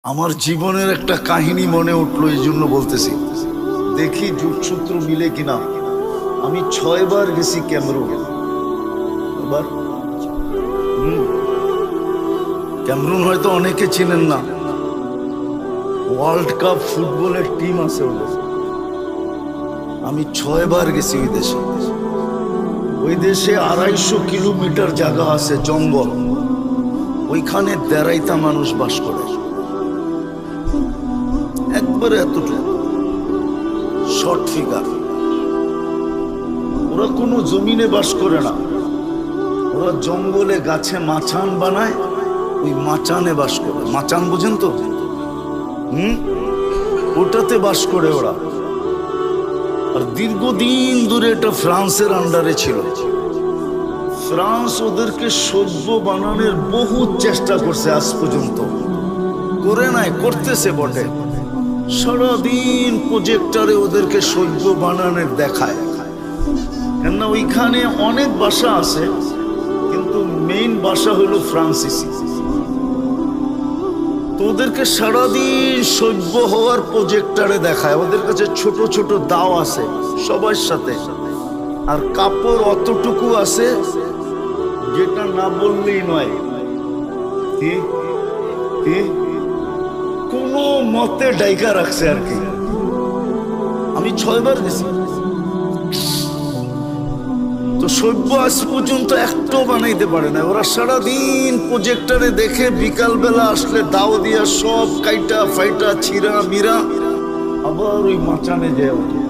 আমার জীবনের একটা কাহিনী মনে উঠলো, এই জন্য বলতেছি। দেখি যুগসূত্র মিলে কিনা। আমি 6 বার গেছি ক্যামেরুন। এবার ক্যামেরুন হয়তো অনেকে চিনেন না। ওয়ার্ল্ড কাপ ফুটবলের টিম আছে ওদের। আমি 6 বার গেছি ওই দেশে। ওই দেশে 250 কিলোমিটার জায়গা আছে, জঙ্গল। ওইখানে দেড়াইতা মানুষ বাস করে, একবারে এতটুকু শর্ট ফিগার। ওরা কোনো জমিনে বাস করে না, ওরা জঙ্গলে গাছে মাচান বানায়, ওই মাচানে বাস করে। মাচান বুঝেন তো? ওটাতে বাস করে ওরা। আর দীর্ঘদিন ধরে এটা ফ্রান্সের আন্ডারে ছিল। ফ্রান্স ওদেরকে সভ্য বানানোর বহু চেষ্টা করছে, আজ পর্যন্ত করে নাই, করতেছে বটে। সারাদিন প্রজেক্টরে ওদেরকে সভ্য বানানোর দেখায়। কেননা ওইখানে অনেক ভাষা আছে, কিন্তু মেইন ভাষা হলো ফ্রান্সিসি। তো ওদেরকে সারাদিন সভ্য হওয়ার প্রজেক্টরে দেখায়। ওদের কাছে ছোট ছোট দাও আছে সবার সাথে, আর কাপড় অতটুকু আছে যেটা না বললেই নয়। কি কি কোনো মতে ডাইকা রাখছে আর কি। আমি 6 বার গেছি। তো সভ্য আজ পর্যন্ত একটাও বানাইতে পারে না। ওরা সারাদিন প্রজেক্টরে দেখে, বিকালবেলা আসলে দাও দিয়া সব কাইটা ফাইটা ছিঁড়া মিরা আবার ওই মাচানে যায় ওঠে।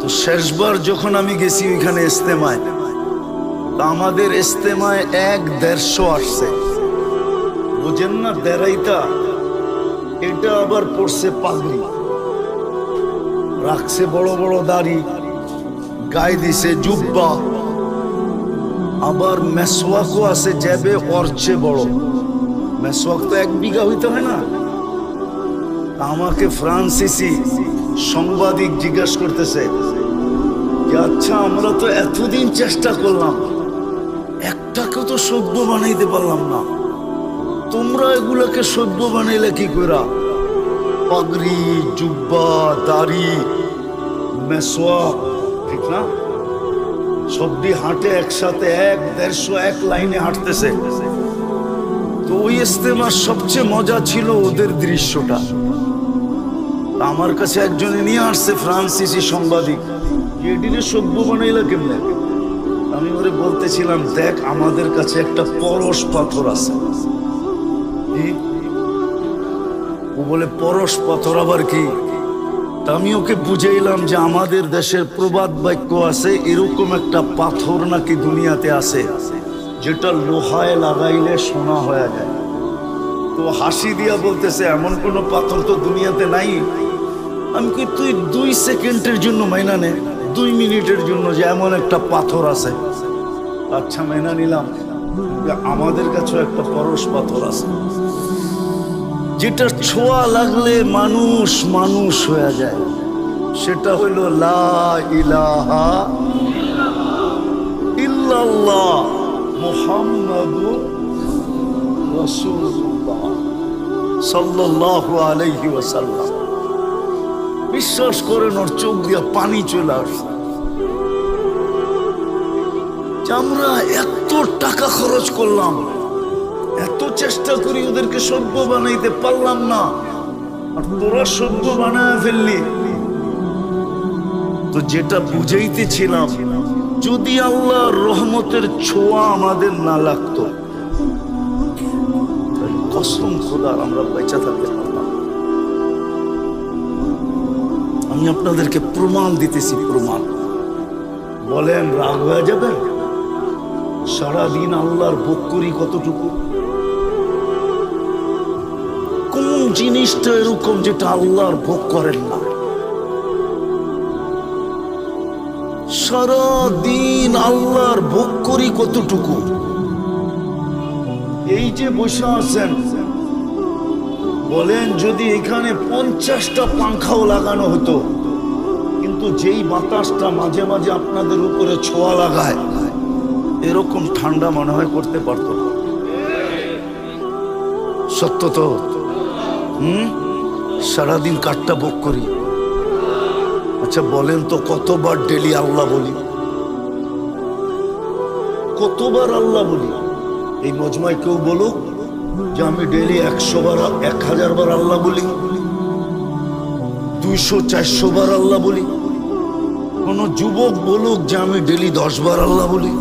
তো শেষবার যখন আমি গেছি ওইখানে ইস্তেমায়, তা আমাদের ইস্তেমায় 1-150 আসছে। বুঝেন না, দেড়াইতা। এটা আবার পড়ছে পাগড়ি, রাখছে বড় বড় দাড়ি, গায়ে দিছে জুব্বা, আবার মেসওয়াকও আছে যাবে ওর চেয়ে বড়। মেসওয়াক তো 1 বিঘা হইতে হয় না। আমাকে ফ্রান্সিসি সাংবাদিক জিজ্ঞাসা করতেছে যে আচ্ছা, আমরা তো এতদিন চেষ্টা করলাম, একটাকে তো সভ্য বানাইতে পারলাম না, তোমরা এগুলোকে সভ্য বানাইলে কি কইরা? পাগড়ি, জুব্বা, দাড়ি, মেসওয়াক, ঠিক না? সবদি হাঁটে একসাথে, 1-150 লাইনে হাঁটতেছে। তো ওই ইস্তেমার সবচেয়ে মজা ছিল ওদের দৃশ্যটা। আমার কাছে একজনে নিয়ে আসছে, ফ্রান্সিসি সাংবাদিক, এটিরে সভ্য বানাইলা কেমনে? আমি ওরে বলতেছিলাম, দেখ আমাদের কাছে একটা পরশ পাথর আছে। ও বলে পরশ পাথর আবার কি? আমি ওকে বুঝাইলাম যে আমাদের দেশের প্রবাদ বাক্য আছে, এরকম একটা পাথর নাকি দুনিয়াতে আছে যেটা লোহায় লাগাইলে সোনা হয়ে যায়। তো হাসি দিয়া বলতেছে, এমন কোনো পাথর তো দুনিয়াতে নাই। আমি কই, তুই 2 সেকেন্ডের জন্য মাইনা নে, 2 মিনিটের জন্য, যে এমন একটা পাথর আছে। আচ্ছা, মাইনা নিলাম। আমাদের কাছেও একটা পরশ পাথর আছে, যেটা ছোঁয়া লাগলে মানুষ মানুষ হয়ে যায়। সেটা হইল লা ইলাহা ইল্লাল্লাহ মুহাম্মাদুর রাসূলুল্লাহ সাল্লাল্লাহু আলাইহি ওয়াসাল্লাম। বিশ্বাস করেন, ওর চোখ দিয়া পানি চলে আসছে। আমরা এত টাকা খরচ করলাম, এত চেষ্টা করি, ওদেরকে সভ্য বানাইতে পারলাম না, আর তোরা সভ্য বানায় ফেললি। তো যেটা বুঝাইতেছিলাম, যদি আল্লাহর রহমতের ছোঁয়া আমাদের না লাগতো, কসম খোদার আমরা বেঁচে থাকতে পারতাম। আমি আপনাদেরকে প্রমাণ দিতেছি, প্রমাণ। বলেন রাগ হয়ে যাবে? সারাদিন আল্লাহর ভোগ করি কতটুকু? কোন জিনিসটা এরকম যেটা আল্লাহর ভোগ করেন না? সারাদিন আল্লাহর ভোগ করি কতটুকু? এই যে বসে আছেন, বলেন যদি এখানে 50টা পাংখাও লাগানো হতো, কিন্তু যেই বাতাসটা মাঝে মাঝে আপনাদের উপরে ছোঁয়া লাগায়, এরকম ঠান্ডা মনে হয় করতে পারতো? সত্য তো? সারাদিন কাঠটা ভোগ করি। আচ্ছা বলেন তো, কতবার ডেলি আল্লাহ বলি? কতবার আল্লাহ বলি? এই মজমায় কেউ বলুক যে আমি ডেলি 100 বার 1000 বার আল্লাহ বলি, 200-400 বার আল্লাহ বলি। কোন যুবক বলুক যে আমি ডেলি 10 বার আল্লাহ বলি।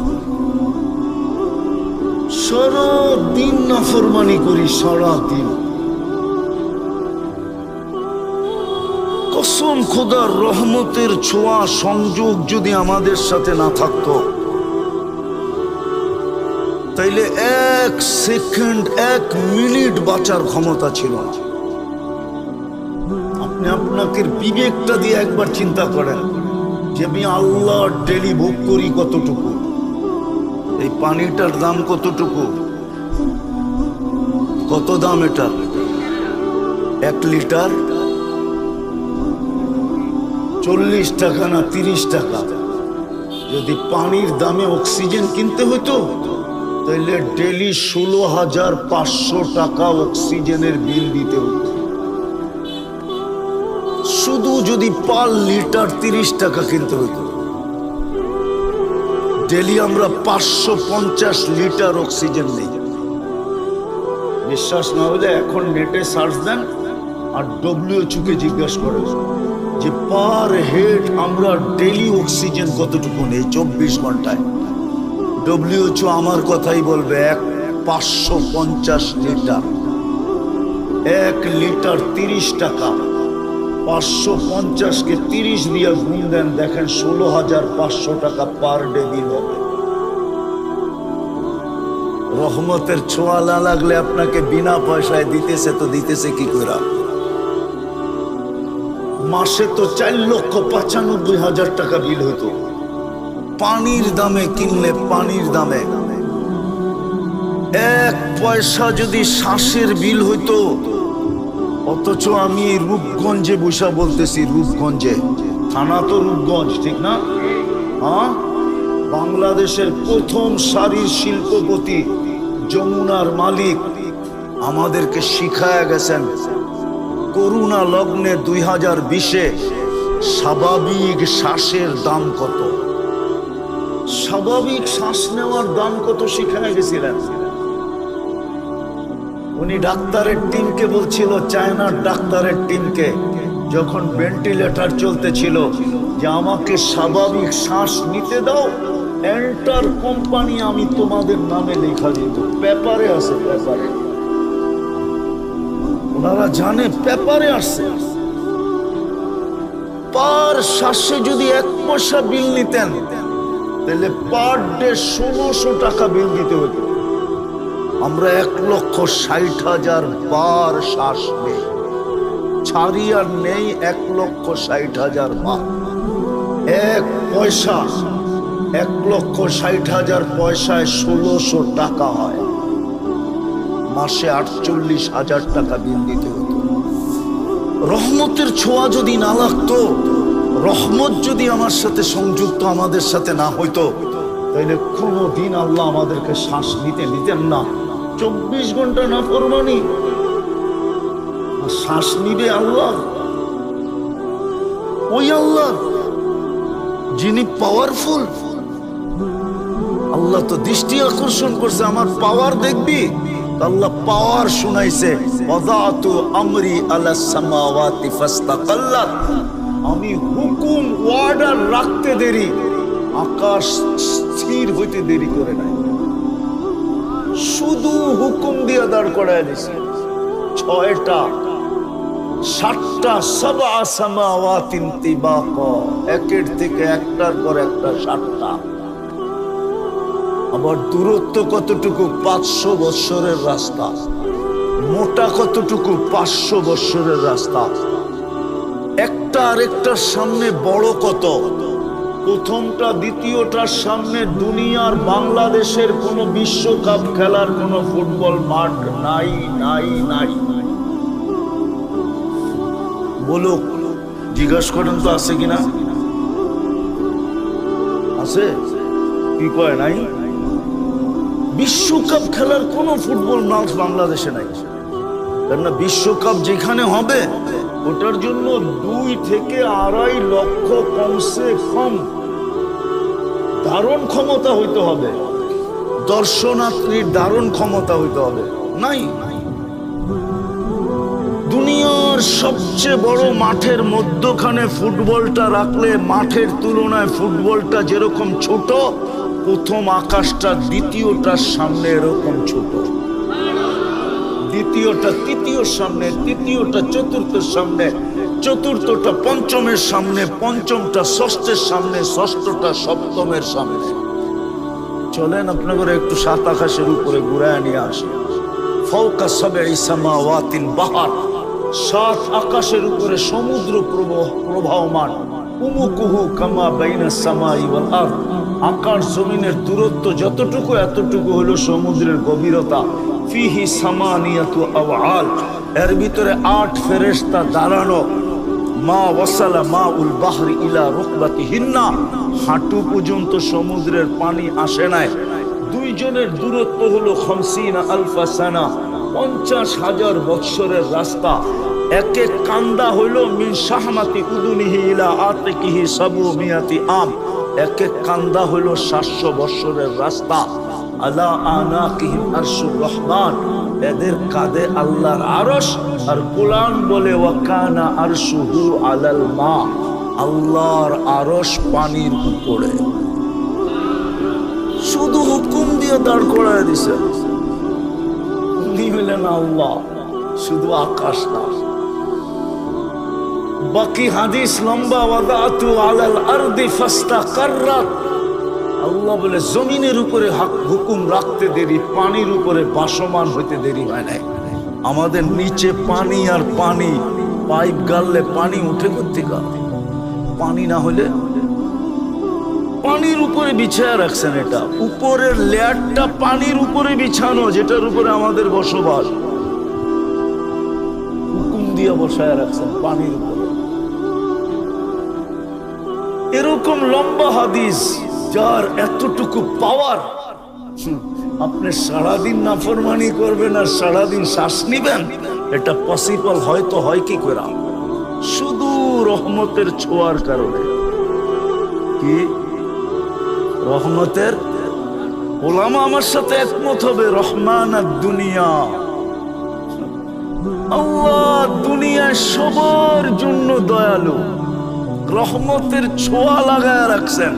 সারাদিন নাফরমানি করি, সারাদিন। কসম খোদার, রহমতের ছোঁয়া সংযোগ যদি আমাদের সাথে না থাকতো, তাইলে 1 সেকেন্ড 1 মিনিট বাঁচার ক্ষমতা ছিল। আপনি আপনাকে বিবেকটা দিয়ে একবার চিন্তা করেন যে আমি আল্লাহ ডেলি ভোগ করি কতটুকু। এই পানিটার দাম কতটুকু? কত দাম এটা? 1 লিটার 40 টাকা না 30 টাকা। যদি পানির দামে অক্সিজেন কিনতে হতো তাহলে ডেলি 16,500 টাকা অক্সিজেনের বিল দিতে হতো। শুধু যদি পার লিটার 30 টাকা কিনতে হতো, ডেলি আমরা 550 লিটার অক্সিজেন নেই। বিশ্বাস না হলে এখন নেটে সার্চ দেন আর WHO কে জিজ্ঞাসা করেন যে পার হেড আমরা ডেলি অক্সিজেন কতটুকু নেই 24 ঘন্টায়। WHO আমার কথাই বলবে 550 লিটার। 1 লিটার 30 টাকা, 550 কে 30 দিয়ে গুণ দেন, দেখেন 16,500 টাকা পার ডে বিল হবে। রহমতের ছোঁয়া না লাগলে আপনাকে বিনা পয়সায় দিতেছে তো দিতেছে কি করে? মাসে তো 4,95,000 টাকা বিল হতো পানির দামে কিনলে। পানির দামে 1 পয়সা যদি শ্বাসের বিল হইতো। অথচ আমি রূপগঞ্জে বসা বলতেছি, রূপগঞ্জে, থানা তো রূপগঞ্জ, ঠিক না? হ্যাঁ, বাংলাদেশের প্রথম সারির শিল্পপতি যমুনার মালিক আমাদেরকে শিখায়া গেছেন করুণা লগ্নে 2020-এ স্বাভাবিক শ্বাসের দাম কত। স্বাভাবিক শ্বাস নেওয়ার দাম কত শিখায়া গেছিলেন। উনি ডাক্তারের টিমকে বলছিল, চায়নার ডাক্তারের টিমকে, যখন ভেন্টিলেটর চলতেছিল, যে আমাকে স্বাভাবিক শ্বাস নিতে দাও, এন্টার কোম্পানি আমি তোমাদের নামে লেখা দিব। পেপারে আছে, পেপারে। ওনারা জানে পেপারে আসছে। পার শ্বাসে যদি 1 পয়সা বিল নিতেন তাহলে পার ডে 1600 টাকা বিল দিতে হতো। আমরা 1,60,000 বার শ্বাস নেই, ছাড়ি আর নেই 1,60,000 বার। 1 পয়সা 1,60,000 পয়সায় 1600 টাকা হয়। মাসে 48,000 টাকা বিল দিতে হতো। রহমতের ছোঁয়া যদি না লাগতো, রহমত যদি আমার সাথে সংযুক্ত আমাদের সাথে না হইতো, তাইলে কোনোদিন আল্লাহ আমাদেরকে শ্বাস নিতে দিতেন না। 24 ঘন্টা না ফরমানি, শ্বাস নিবে আল্লাহ, ওই আল্লাহ যিনি পাওয়ারফুল। আল্লাহ তো দৃষ্টি আকর্ষণ করছে, আমার পাওয়ার দেখবি। আল্লাহ পাওয়ার শুনাইছে, ওয়াদাতু আমরি আলাস সামাওয়াতি ফাস্তাকাল্লাত। আমি হুকুম অর্ডার রাখতে দেরি, আকাশ স্থির হইতে দেরি করে নাই। শুধু হুকুম দিয়ে দাঁড় করায় দিছে। 6টা 7টা সাবা সামাওয়াতিন তিবাকা, একের থেকে একটার পর একটা 7টা। আবার দূরত্ব কতটুকু? 500 বৎসরের রাস্তা। মোটা কতটুকু? 500 বৎসরের রাস্তা। একটা আরেকটার সামনে বড় কত? প্রথমটা দ্বিতীয়টার সামনে দুনিয়ার বাংলাদেশের কোনো বিশ্বকাপ খেলার কোনো ফুটবল মাঠ নাই, নাই, নাই। বলুক, জিজ্ঞাসা করেন তো আছে কিনা? আছে? কি কয় নাই? বিশ্বকাপ খেলার কোনো ফুটবল মাঠ বাংলাদেশে নাই। কেননা বিশ্বকাপ যেখানে হবে ওটার জন্য 2 থেকে 2.5 লক্ষ কমসে কম ধারণ ক্ষমতা হইতে হবে, দর্শনার্থীর ধারণ ক্ষমতা হইতে হবে। নাই, দুনিয়ার সবচেয়ে বড় মাঠের মধ্যখানে ফুটবলটা রাখলে মাঠের তুলনায় ফুটবলটা যেরকম ছোট, প্রথম আকাশটা দ্বিতীয়টার সামনে এরকম ছোট, দ্বিতীয়টা তৃতীয়র সামনে, তৃতীয়টা চতুর্থের সামনে, চতুর্থটা পঞ্চমের সামনে, পঞ্চমটা ষষ্ঠের সামনে, ষষ্ঠটা সপ্তমের সামনে। চলেন আপনাদের একটু সাত আকাশের উপরে ঘুরায় নিয়ে আসি। ফাওকা সাবঈ সামাওয়াতিল বাহর, 7 আকাশের উপরে সমুদ্র প্রবাহমান। উমুকুহু কামা বাইনা সামাই ওয়াল আরদ, আকাশ জমিনের দূরত্ব যতটুকু এতটুকু হলো সমুদ্রের গভীরতা। ফিহি সামানিয়াতু আওয়াল, এর ভিতরে 8 ফেরেশতা দাঁড়ানো। মা ওয়াসালা মাউল বাহরি ইলা রুকবাতিহিন্না, হাঁটু পর্যন্ত সমুদ্রের পানি আসে নাই। দুইজনের দূরত্ব হলো 50 আলফা সানা, 50,000 বৎসরের রাস্তা। এক এক কান্দা হইল মিন শাহমাতি উদুনিহি ইলা আতিকিহি সাবু মিয়াতি আম, এক এক কান্দা হইল 700 বৎসরের রাস্তা। আলা আনাকিহিম আরশুর রহমান, এদের কাঁধে আল্লাহর আরশ। আর কুরআন বলে ওয়াকানা আরশুহু আলাল মা, আল্লাহর আরশ পানির উপরে। শুধু হুকুম দিয়ে দাঁড় করায় দিছে, নিলেন আল্লাহ, শুধু আকাশ না। বাকি হাদিস লম্বা, ওয়াদাতু আলাল আরদি ফাস্তাকাররাত, আল্লাহ বলে জমিনের উপরে হুকুম রাখতে দেরি, পানির উপরে ভাসমান হইতে দেরি হয় নাই। আমাদের নিচে পানি আর পানি, পাইপ গাললে পানি উঠে করতে গা, পানি না হলে পানির উপরে বিছায়া রাখছেন। এটা উপরের লেয়ারটা পানির উপরে বিছানো, যেটার উপরে আমাদের বসবাস, হুকুম দিয়ে বসায় রাখছেন পানির উপরে। এরকম লম্বা হাদিস যার এতটুকু পাওয়ার, আপনি সারাদিন নাফরমানি করবেন আর সারাদিন শ্বাস নিবেন, এটা পসিবল হয়তো হয় কি করে? শুধু রহমতের ছোঁয়ার কারণে। কি রহমতের? ওলামা আমার সাথে একমত হবে, রহমান আর দুনিয়া, আল্লাহ দুনিয়ায় সবার জন্য দয়ালু, রহমতের ছোঁয়া লাগায় রাখছেন।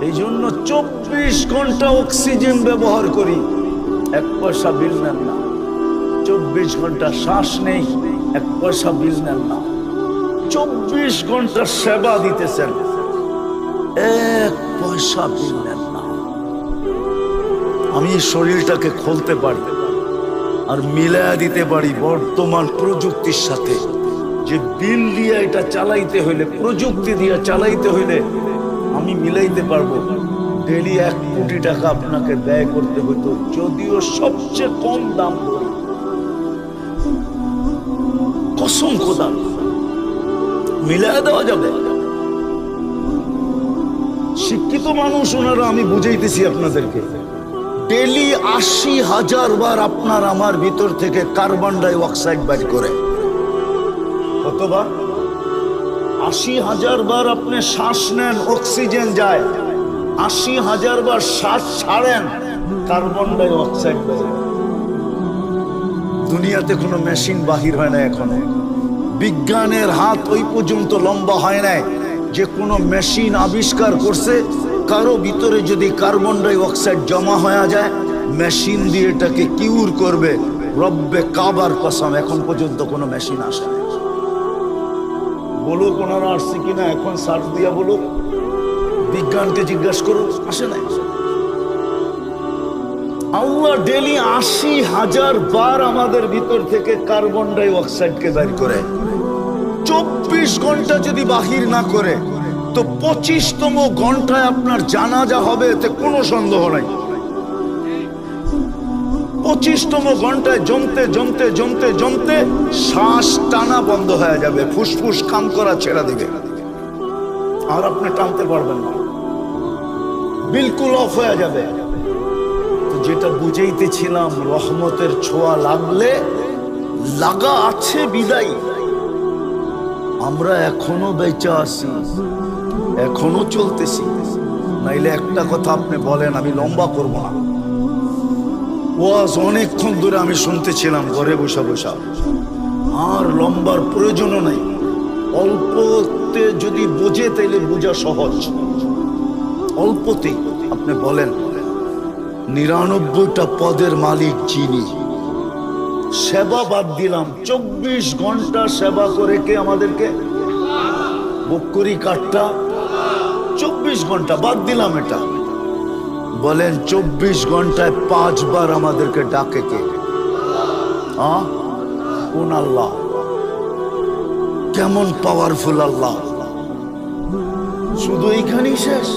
এই জন্য 24 ঘন্টা অক্সিজেন ব্যবহার করি, 1 পয়সা বিল নেন না। 24 ঘন্টা শ্বাস নেই, 1 পয়সা বিল নেন না। 24 ঘন্টা সেবা দিতেছেন, 1 পয়সা বিল নেন না। আমি শরীরটাকে খুলতে পারি আর মিলায়া দিতে পারি বর্তমান প্রযুক্তির সাথে। যে বিল দিয়ে এটা চালাইতে হইলে, প্রযুক্তি দিয়ে চালাইতে হইলে আমি মিলাইতে পারবো। ডেলি 1 কোটি টাকা আপনাকে ব্যয় করতে হতো, যদিও সবচেয়ে কম দাম ধরি, কসম খোদা মিলাইয়া দেওয়া যাবে। শিক্ষিত মানুষ ওনারা, আমি বুঝাইতেছি আপনাদেরকে, ডেলি 80,000 বার আপনার আমার ভিতর থেকে কার্বন ডাই অক্সাইড বের করে। কতবার? 80,000 বার আপনি শ্বাস নেন, অক্সিজেন যায়। 80,000 বার শ্বাস ছাড়েন, কার্বন ডাই অক্সাইড বের। দুনিয়াতে কোনো মেশিন বাহির হয় না এখনো, বিজ্ঞানের হাত ওই পর্যন্ত লম্বা হয় নাই যে কোনো মেশিন আবিষ্কার করছে কারো ভিতরে যদি কার্বন ডাই অক্সাইড জমা হয়ে যায়, মেশিন দিয়ে এটাকে কিউর করবে। রব্বে কাবার কসম, এখন পর্যন্ত কোনো মেশিন আসে না। বলুক ওনারা আসছে কিনা, এখন সার্চ দিয়া বলুক, বিজ্ঞানকে জিজ্ঞাসা করুন, আসে নাই। আল্লাহ ডেলি 80,000 বার আমাদের ভিতর থেকে কার্বন ডাই অক্সাইডকে বের করে। 24 ঘন্টা যদি বাহির না করে তো 25তম ঘন্টায় আপনার জানাজা হবে, এতে কোনো সন্দেহ নাই। 25তম ঘন্টায় জমতে জমতে জমতে জমতে শ্বাস টানা বন্ধ হয়ে যাবে, ফুসফুস কাম করা ছেড়ে দিবে, আর আপনি টানতে পারবেন না, বিলকুল অফ হয়ে যাবে। যেটা বুঝাইতেছিলাম, রহমতের ছোঁয়া লাগলে লাগা আছে বিদায় আমরা এখনো বেঁচে আছি, এখনো চলতেছি। নাইলে একটা কথা আপনি বলেন, আমি লম্বা করব না, ওয়াজ অনেকক্ষণ ধরে আমি শুনতেছিলাম ঘরে বসা বসা, আর লম্বার প্রয়োজনও নাই। অল্পতে যদি বোঝে তাইলে বোঝা সহজ। অল্পতে আপনি বলেন 99টা পদের মালিক যিনি, সেবা বাদ দিলাম, 24 ঘন্টা সেবা করে কে আমাদেরকে? বকরি কাঠটা 24 ঘন্টা বাদ দিলাম, এটা বলেন 24 ঘন্টায় 5 বার আমাদেরকে ডাকে কে? কোন আল্লাহ? কেমন পাওয়ারফুল আল্লাহ! শুধু এইখানেই শেষ?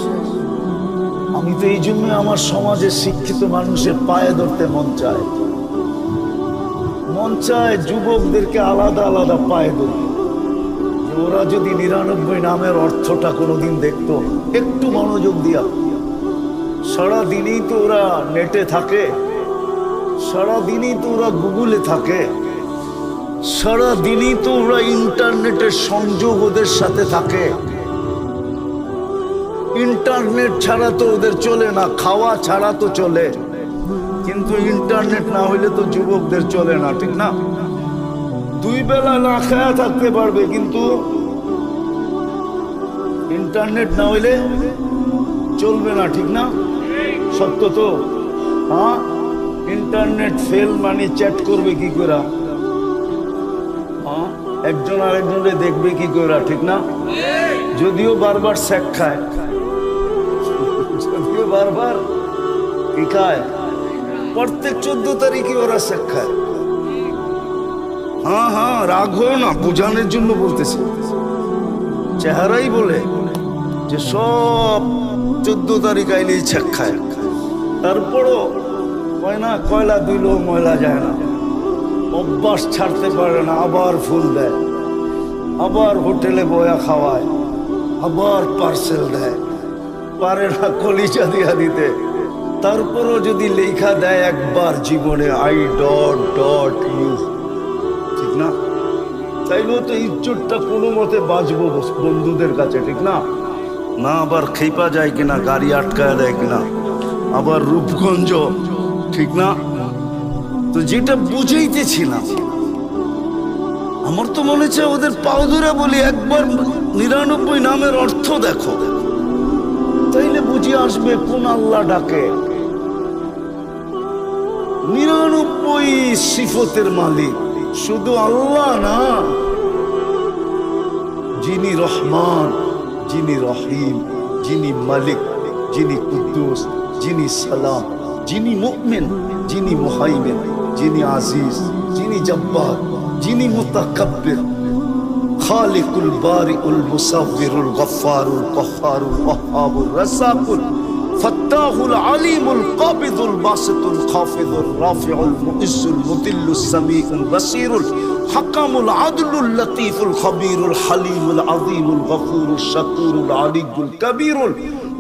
আমি তো এই জন্য আমার সমাজের শিক্ষিত মানুষের পায়ে ধরতে মন চায়, যুবকদেরকে আলাদা আলাদা পায়ে ধরতে। ওরা যদি 99 নামের অর্থটা কোনোদিন দেখতো, একটু মনোযোগ দিয়া। সারাদিনই তো ওরা নেটে থাকে, সারাদিনই তো ওরা গুগলে থাকে, সারাদিনই তো ওরা ইন্টারনেটের সংযোগ ওদের সাথে থাকে। ইন্টারনেট ছাড়া তো ওদের চলে না, খাওয়া ছাড়া তো চলে, কিন্তু ইন্টারনেট না হইলে তো যুবকদের চলে না, ঠিক না? 2 বেলা না খায়া থাকতে পারবে, কিন্তু ইন্টারনেট না হইলে চলবে না, ঠিক না? সত্য তো? হ্যাঁ, ইন্টারনেট ফেল মানে চ্যাট করবে কি করে? একজন আরেকজনকে দেখবে কি করে, ঠিক না? যদিও বারবার শেখ খায়, যদিও বারবার কি খায়, প্রত্যেক 14 তারিখে ওরা শেখ খায়। হ্যাঁ, রাগ হও না, বোঝানোর জন্য বলতেছি। চেহারাই বলে যে সব 14 তারিখ আইলেই শেখ খায়। তারপরও কয় না, কয়লা দিলেও ময়লা যায় না, অভ্যাস ছাড়তে পারে না, আবার ফুল দেয়, আবার হোটেলে বয়া খাওয়ায়, আবার পার্সেল দেয়, পারে না কলিজা দিয়া দিতে। তারপরও যদি লেখা দেয় একবার জীবনে I...U, ঠিক না? তাইলেও তো ইজ্জতটা কোনো মতে বাঁচবো বন্ধুদের কাছে, ঠিক না? না আবার খেপা যায় কিনা, গাড়ি আটকায় দেয় কিনা, আবার রূপগঞ্জ, ঠিক না? তো যেটা বুঝাইতেছিলাম, আমার তো মনে হচ্ছে ওদের পাও ধরে বলি, একবার 99 নামের অর্থ দেখো, তাইলে বুঝে আসবে কোন আল্লাহ ডাকে। 99 সিফতের মালিক শুধু আল্লাহ না, যিনি রহমান, যিনি রহিম, যিনি মালিক, যিনি কুদ্দুস, যিনি সালাম, যিনি মুমিন, যিনি মুহাইমিন, যিনি আজিজ, যিনি জব্বার, যিনি মুতাকাব্বির, খালিকুল বারিউল মুসাব্বিরুল গফফারুল কহ্হারুল ওয়াহ্হাবুর রাসাকুল ফাত্তাহুল আলিমুল কাবিদুল বাসিতুল খাফিদুর রাফিউল মুইজ্জুল মুদিল্লুস সামিউল বাসিরুল হাকামুল আদলুল লতীফুল খবীরুল হালিমুল আযীমুল গফুরুশ শাকুরুল আলিয়ুল কবীরুল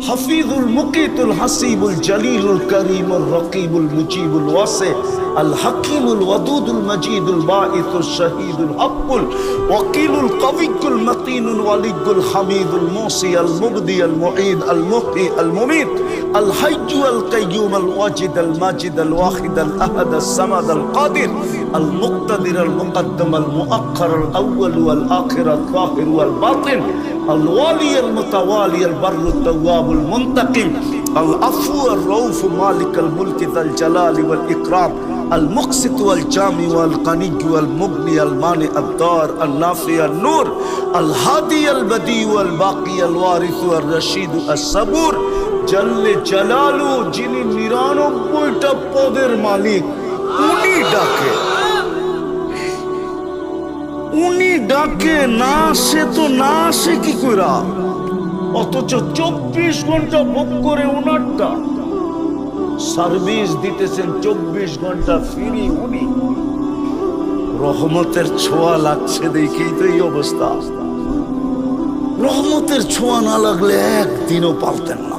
হাফিজুল মুকিতুল হাসিবুল জলিলুল করিমুর রকিবুল মুজিবুল ওয়াসি আল হাকিমুল ওয়াদুদুল মজিদুল বাঈসুল শহীদুল হকুল ওয়াকিলুল কবিয়ুল মতিনুল ওয়ালিয়ুল হামিদুল মুসি আল মুবদি আল মুঈদ আল মুহয়ি আল মুমীত আল হাইয়্যু আল কাইয়্যুম আল ওয়াজিদ আল মাজিদ আল ওয়াহিদ আল আহাদ আল সামাদ আল কাদির আল মুকতাদির আল মুকদ্দম আল মুআক্খার আল আউয়াল ওয়াল আখির আল যাহির ওয়াল বাতিন الوالي المتوالي البر التواب المنتقم العفو الرؤوف مالك الملك ذا الجلال والإكرام المقسط والجامع والغني والمغني المانع الضار النافع النور الهادي البديع والباقي الوارث الرشيد الصبور جل جلاله যিনি 99টা পদের মালিক, উনি ডাকে, উনি ডাকে না, সে তো না আসে কি কইরা? অথচ 24 ঘন্টা বুক করে উনারটা সার্ভিস দিতেছেন, 24 ঘন্টা ফ্রি। উনি রহমতের ছোঁয়া লাগছে দেখেই তো এই অবস্থা। রহমতের ছোঁয়া না লাগলে একদিনও পারতেন না।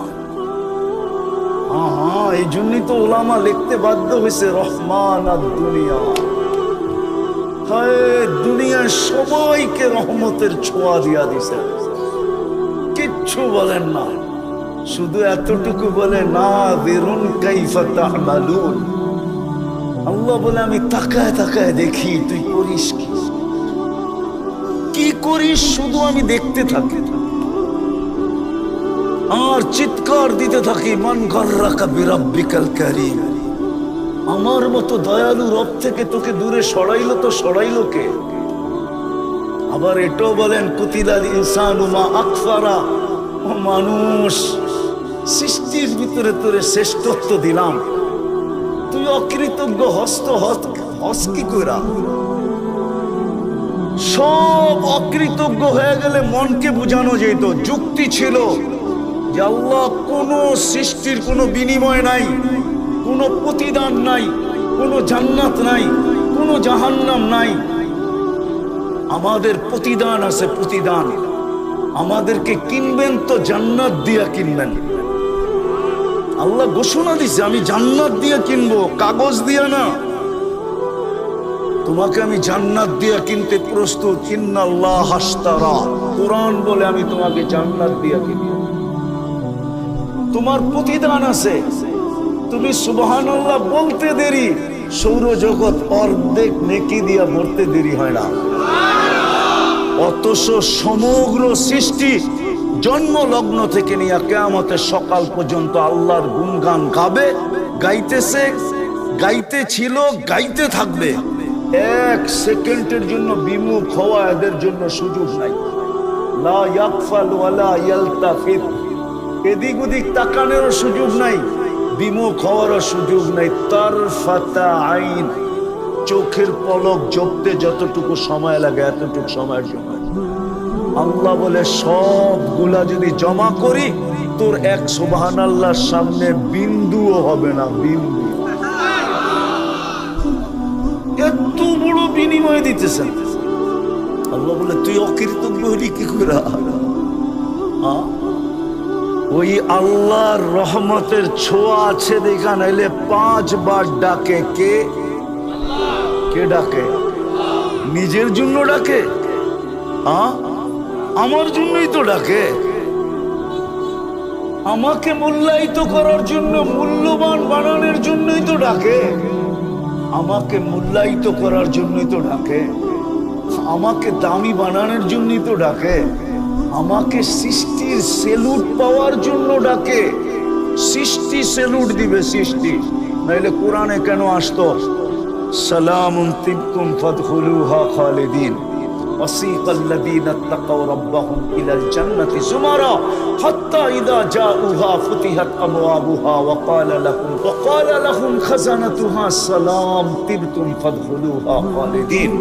হ্যাঁ, এই জন্যই তো ওলামা লিখতে বাধ্য হয়েছে রহমান আর দুনিয়া। হায়, দুনিয়ায় সবাইকে রহমতের ছোঁয়া দিয়া দিছে, কিচ্ছু বলেন না, শুধু এতটুকু বলে না বেরুন কাইফা তা'মালুন। আল্লাহ বলে আমি তাকায় তাকায় দেখি তুই করিস কি করিস, শুধু আমি দেখতে থাকি আর চিৎকার দিতে থাকি, মান গাররাকা বিরাব্বিকাল কারীম। আমার মতো দয়ালু রব থেকে তোকে দূরে সরাইলো তো সরাইলো কে? আবার এটাও বলেন কুতিলাল ইনসানু মা আকফারা, ও মানুষ, সৃষ্টির ভিতরে তোরে শ্রেষ্ঠত্ব দিলাম, তুই অকৃতজ্ঞ হস কি কইরা? সব অকৃতজ্ঞ হয়ে গেলে মনকে বুঝানো যেত, যুক্তি ছিল যে আল্লাহ কোন সৃষ্টির কোনো বিনিময় নাই, কোনো প্রতিদান নাই, কোনো জান্নাত নাই, কোনো জাহান্নাম নাই। আমাদের প্রতিদান আছে, প্রতিদান। আমাদেরকে কিনবেন তো জান্নাত দিয়া কিনবেন। আল্লাহ ঘোষণা দিছে আমি জান্নাত দিয়ে কিনবো, কাগজ দিয়া না। তোমাকে আমি জান্নাত দিয়া কিনতে প্রস্তুত। ইন্নাল্লাহ হাশতারা, কোরআন বলে আমি তোমাকে জান্নাত দিয়া কিনবো। তোমার প্রতিদান আছে, তুমি সুবহানাল্লাহ বলতে দেরি, সৌরজগৎ অর্ধেক নেকি দিয়া ভরতে দেরি হয় না। অথচ সমগ্র সৃষ্টি জন্ম লগ্ন থেকে নিয়ে কিয়ামতের সকাল পর্যন্ত আল্লাহর গুণগান গাবে, গাইতেছে, গাইতেছিল, গাইতে থাকবে। এক সেকেন্ডের জন্য বিমুখ হওয়া এদের জন্য সুযোগ নাই। লা ইয়াগফাল ওয়ালা ইয়ালতাফিত, এদিক ওদিক তাকানোর সুযোগ নাই, বিমুখ হওয়ারও সুযোগ নাই। তারফাতা আইন, চোখের পলক জপতে যতটুকু সময় লাগে এতটুকু সময়ের জন্য আল্লাহ বলে সবগুলা যদি জমা করি তোর এক সুবহানাল্লাহর সামনে বিন্দুও হবে না, বিন্দু। এত বড় বিনিময় দিতেছেন আল্লাহ বলে তুই অকৃতজ্ঞ হলি কি করে? ওই আল্লাহর রহমতের ছোঁয়া আছে দেখা, নাইলে 5 বার ডাকে কে? কে ডাকে? নিজের জন্য ডাকে? আমার জন্যই তো ডাকে। আমাকে মূল্যায়িত করার জন্য, মূল্যবান বানানোর জন্যই তো ডাকে। আমাকে মূল্যায়িত করার জন্যই তো ডাকে। আমাকে দামি বানানোর জন্যই তো ডাকে। আমাকে সৃষ্টির সেলুট পাওয়ার জন্য ডাকে। সৃষ্টি সেলুট দিবে, সৃষ্টি, নাইলে কোরআনে কেন আসতো সালামুন তিবতুম ফাদখুলুহা খালিদিন ওয়াসিকাল্লাযীনা তাকাউ রাব্বাহুম ইলাল জান্নাতি যুমারা হাত্তা ইযা জাউহা ফুতিহাত আবওয়াবুহা ওয়া ক্বালা লাহুম খাজানাতুহা সালাম তিবতুম ফাদখুলুহা খালিদিন।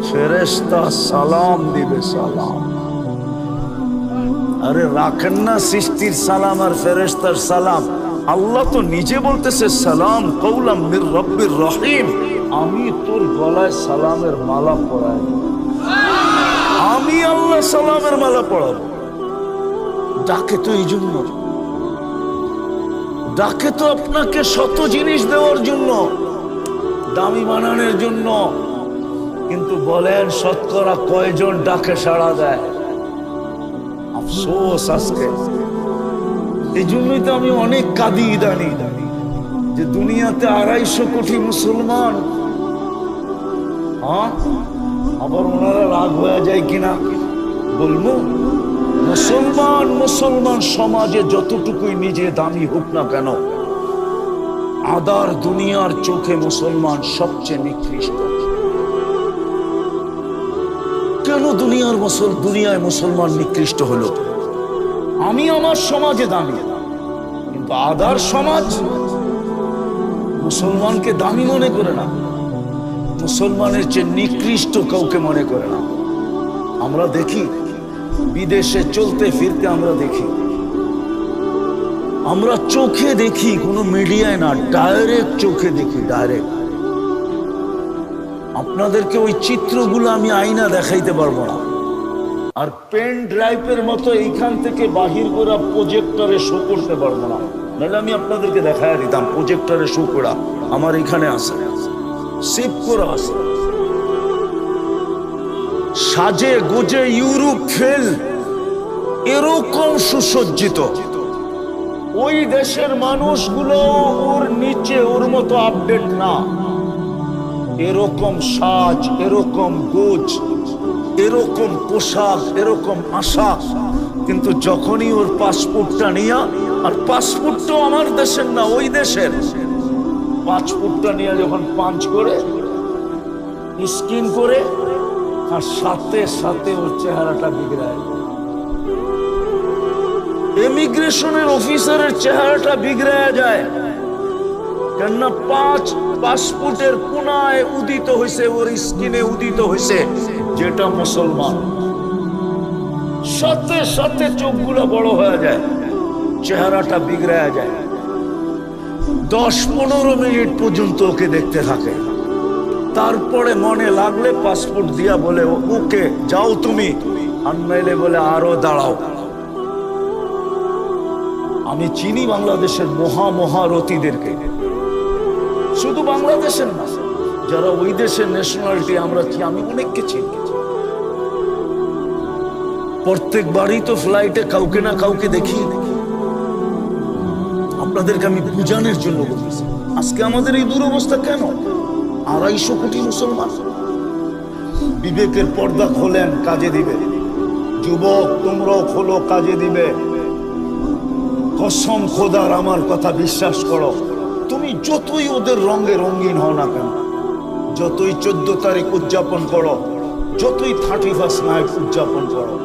ফেরেশতা সালাম দিবে, সালাম। আরে রাখেন না সৃষ্টির সালাম আর ফেরেশতার সালাম। আল্লাহ তো নিজে বলতেছে সালাম কওলাম মির রব্বির রহিম। আমি তোর গলায় সালামের মালা পরাই, আমি আল্লাহ সালামের মালা পরাবো। ডাকে তো এই জন্য, ডাকে তো আপনাকে শত জিনিস দেওয়ার জন্য, দামি বানানোর জন্য। কিন্তু বলেন শতকরা কয়জন ডাকে সাড়া দেয়? আফসোস আজকে। এই জন্যই তো আমি অনেক কাঁদি ইদানি, যে দুনিয়াতে 250 কোটি মুসলমান, আবার ওনারা রাগ হয়ে যায় কিনা বলবো। মুসলমান সমাজে যতটুকুই নিজে দামি হোক না কেন, আদার দুনিয়ার চোখে মুসলমান সবচেয়ে নিকৃষ্ট। কেন দুনিয়ায় মুসলমান নিকৃষ্ট হলো? আমি আমার সমাজে দামি, কিন্তু আদার সমাজ মুসলমানকে দামি মনে করে না, মুসলমানের চেয়ে নিকৃষ্ট কাউকে মনে করে না। আমরা দেখি বিদেশে চলতে ফিরতে, আমরা দেখি, আমরা চোখে দেখি, কোনো মিডিয়ায় না, ডাইরেক্ট চোখে দেখি, ডাইরেক্ট। আপনাদেরকে ওই চিত্রগুলো আমি আয়না দেখাইতে পারবো না, আর পেন ড্রাইভের মতো এইখান থেকে বাহির করা প্রজেক্টরে শো করতে পারবো না। নাহলে আমি আপনাদেরকে দেখায় দিতাম প্রজেক্টরে শো করা আমার এখানে আছে, সেভ করা আছে। সাজে গোজে ইউরোপ ফেল, এরকম সুসজ্জিত। ওই দেশের মানুষগুলো ওর নিচে ওর মতো আপডেট না। এরকম সাজ, এরকম গোজ, এরকম পোশাক, এরকম আশা। কিন্তু যখনই ওর পাসপোর্টটা নিয়ে, আর পাসপোর্টটা আমার দেশের না, ওই দেশের, পাসপোর্টটা নিয়ে যখন পাঞ্চ করে স্ক্যান করে, আর সাথে সাথে ওর চেহারাটা বিগড়ায়। ইমিগ্রেশনের অফিসারের চেহারাটা বিগড়ায় যায়, কেননা 5 পাসপোর্টের কোনায় উদিত হয়েছে, ওর স্কিনে উদিত হয়েছে যেটা মুসলমান। সাথে সাথে চোখগুলো বড় হয়ে যায়, চেহারাটা বিগড়ায় যায়। 10-15 মিনিট পর্যন্ত ওকে দেখতে থাকে। তারপরে মনে লাগলে পাসপোর্ট দিয়া বলে ওকে যাও তুমি, আর নাইলে বলে আরো দাঁড়াও। আমি চিনি বাংলাদেশের মহারথীদেরকে, শুধু বাংলাদেশের না, যারা ওই দেশের ন্যাশনালিটি আমরা আমি অনেককে চিনি। প্রত্যেকবারই তো ফ্লাইটে কাউকে না কাউকে দেখি। আপনাদেরকে আমি বুঝানোর জন্য বলতেছি, আজকে আমাদের এই দুরবস্থা কেন? 250 কোটি মুসলমান। বিবেকের পর্দা খোলেন, কাজে দিবে। যুবক তোমরাও খোলো, কাজে দিবে। কসম খোদার, আমার কথা বিশ্বাস করো। তুমি যতই ওদের রঙে রঙিন হও না কেন, যতই 14 তারিখ উদযাপন করো, যতই 31 নাইট উদযাপন করো,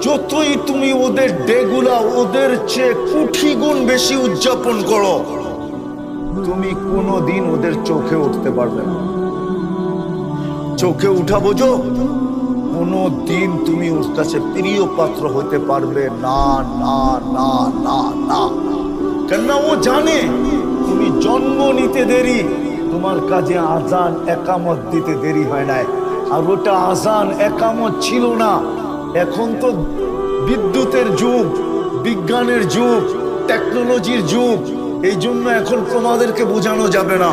যতই তুমি ওদের ডেগুলা ওদের চেয়ে কোটি গুণ বেশি উদযাপন করো, তুমি কোনোদিন ওদের চোখে উঠতে পারবে না। চোখে উঠা বোঝো, কোনদিন তুমি ওর কাছে প্রিয় পাত্র হতে পারবে না, না না না না। কেননা ও জানে তুমি জন্ম নিতে দেরি, তোমার কাজে আজান একামত দিতে দেরি হয় নাই। আর ওটা আজান একামত ছিল না। এখন তো বিদ্যুতের যুগ, বিজ্ঞানের যুগ, টেকনোলজির যুগ। এই জন্য এখন তোমাদেরকে বোঝানো যাবে না,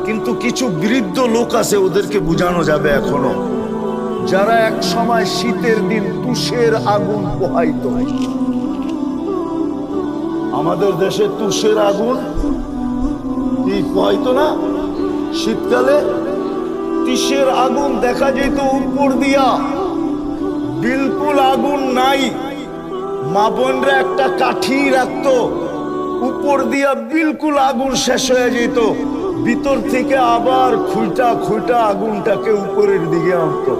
কিন্তু কিছু বৃদ্ধ লোক আছে, ওদেরকে বোঝানো যাবে এখনো, যারা এক সময় শীতের দিন তুষের আগুন পোহাইতো। আমাদের দেশে তুষের আগুন কি পোহাইতো না? শীতকালে তুষের আগুন দেখা যেত উপর দিয়া, বিলকুল আগুন নাই। মা বোনরা একটা কাঠি রাখতো, উপর দিয়া বিলকুল আগুন শেষ হয়ে যেত, ভিতর থেকে আবার খুঁটা খুঁটা আগুনটাকে উপরের দিকে আনতো।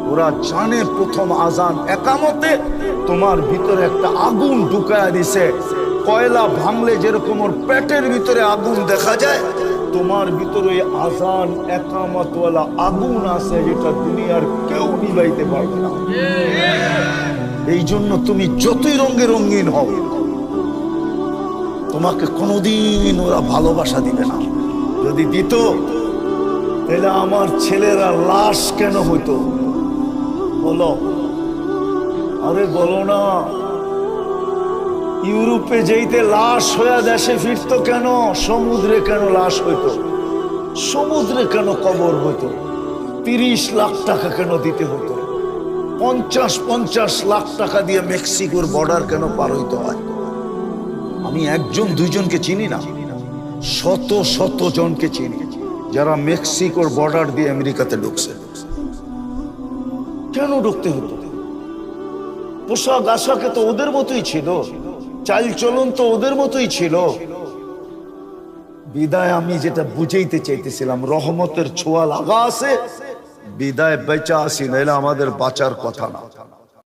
ওরা জানে প্রথম আজান একামতে তোমার ভিতরে একটা আগুন ঢুকায়া দিছে। কয়লা ভাঙলে যেরকম ওর পেটের ভিতরে আগুন দেখা যায়, তোমার ভিতরে আজান একামতওয়ালা আগুন আছে, যেটা দুনিয়ার কেউ নিভাইতে পারবে না। এই জন্য তুমি যতই রঙে রঙিন হও, তোমাকে কোনোদিন ওরা ভালোবাসা দিবে না। যদি দিত, তাহলে আমার ছেলেরা লাশ কেন হইতো? বলো, আরে বলো না। ইউরোপে যেইতে লাশ হয়ে দেশে ফিরতো কেন? সমুদ্রে কেন লাশ হইতো? সমুদ্রে কেন কবর হইতো? 30 লাখ টাকা কেন দিতে হতো? 50 লাখ টাকা দিয়ে মেক্সিকোর বর্ডার কেন পার হইতে হয়? আমি 1-2জনকে চিনি না, শত শত জনকে চিনি যারা মেক্সিকোর বর্ডার দিয়ে আমেরিকাতে ঢুকছে। কেন ঢুকতে হতো? পোশাক আশাকে তো ওদের মতোই ছিল, চাল চলন তো ওদের মতোই ছিল। বিদায় আমি যেটা বুঝাইতে চাইতেছিলাম, রহমতের ছোঁয়া লাগা আছে, বিদায় বেঁচা আসি, নাইলে আমাদের বাঁচার কথা না।